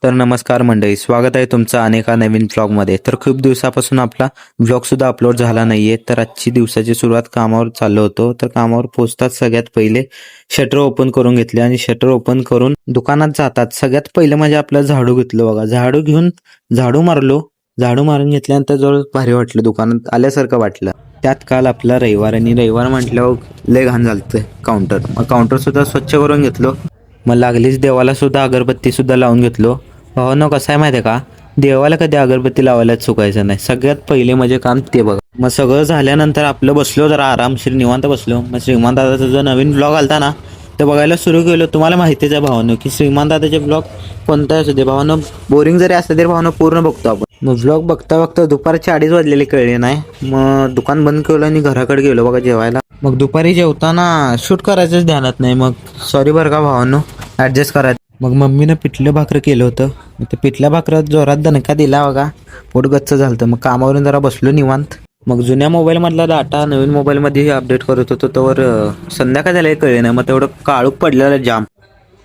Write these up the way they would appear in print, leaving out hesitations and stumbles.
तर नमस्कार मंडळी, स्वागत आहे तुमचं अनेका नवीन व्लॉगमध्ये. तर खूप दिवसापासून आपला व्लॉगसुद्धा अपलोड झाला नाहीये. तर आजची दिवसाची सुरुवात कामावर चाललो होतो. तर कामावर पोहोचताच सगळ्यात पहिले शटर ओपन करून घेतले आणि शटर ओपन करून दुकानात जातात सगळ्यात पहिले म्हणजे आपलं झाडू घेतलं बघा. झाडू घेऊन झाडू मारलो. झाडू मारून घेतल्यानंतर जवळ भारी वाटलं, दुकानात आल्यासारखं वाटलं. त्यात काल आपला रविवार आणि रविवार म्हटल्यावर लय घाण झालतं काउंटर. मग काउंटर सुद्धा स्वच्छ करून घेतलो. मग लागलीच देवाला सुद्धा अगरबत्ती सुद्धा लावून घेतलो. भावांनो, कसं आहे माहिती आहे का, देवाला कधी अगरबत्ती लावायला चुकायचं नाही. सगळ्यात पहिले म्हणजे काम ते बघा. मग सगळं झाल्यानंतर आपलं बसलो जरा आरामशीर निवांत बसलो. मग श्रीमान दादाचा जो नवीन ब्लॉग आलता ना, ते बघायला सुरू केलं. तुम्हाला माहितीच आहे भावांनो की श्रीमान दादाचे ब्लॉग कोणता असू दे भावांनो, बोरिंग जरी असलं तरी भावांनो पूर्ण बघतो आपण. मग ब्लॉग बघता बघता दुपारचे 2:30 वाजलेले कळले नाही. मग दुकान बंद केलं आणि घराकडे गेलो बघा जेवायला. मग दुपारी जेवताना शूट करायचंच ध्यानात नाही. मग सॉरी बरं का भावांनो, ॲडजस्ट करायचं. मग मम्मीनं पिठलं भाकरं केलं होतं. मग ते पिठल्या भाकरात जोरात दणका दिला बघा, पोट गच्च झालं. मग कामावरून जरा बसलो निवांत. मग जुन्या मोबाईलमधला डाटा नवीन मोबाईलमध्ये अपडेट करत होतो, तर संध्याकाळ झालं कळले नाही. मग तेवढं काळूक पडलेलं जाम.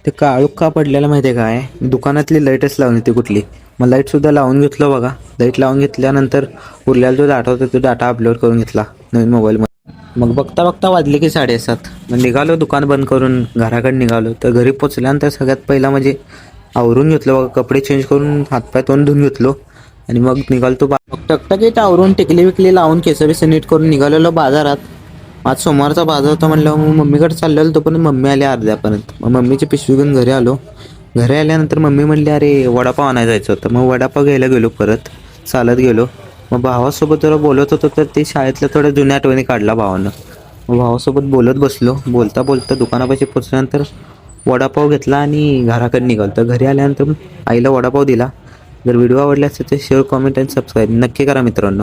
ते काळूक का पडलेलं माहिती आहे काय, दुकानातली लाईटच लावून होती कुठली. मग लाईटसुद्धा लावून घेतलं बघा. लाईट लावून घेतल्यानंतर उरलेला जो डाटा होता तो डाटा अपलोड करून घेतला नवीन मोबाईलमध्ये. मग बघता बघता वाजले की 7:30. मग निघालो दुकान बंद करून घराकडे निघालो. तर घरी पोचल्यानंतर सगळ्यात पहिला म्हणजे आवरून घेतलं बघा, कपडे चेंज करून हातपाय तोंड धुवून घेतलो आणि मग निघालो मग टकटकीत आवरून टिकली विकली लावून केस बिस नीट करून निघालेलो बाजारात. आज सोमवारचा बाजार होता म्हणलं मग मम्मीकडे चाललेलो. तो पण मम्मी आली अर्ध्यापर्यंत. मग मम्मीची पिशवी घेऊन घरी आलो. घरी आल्यानंतर मम्मी म्हणली अरे वडापाव आणायला जायचं होतं. मग वडापाव घ्यायला गेलो, परत चालत गेलो. मग भावासोबत जरा बोलत होतो तर ते शाळेतल्या थोड्या जुन्या आठवणी काढला भावानं. मग भावासोबत बोलत बसलो. बोलता बोलता दुकानापाशी पोचल्यानंतर वडापाव घेतला आणि घराकडे निघालो. तर घरी आल्यानंतर आईला वडापाव दिला. जर व्हिडिओ आवडला असेल तर शेअर, कॉमेंट आणि सबस्क्राईब नक्की करा मित्रांनो.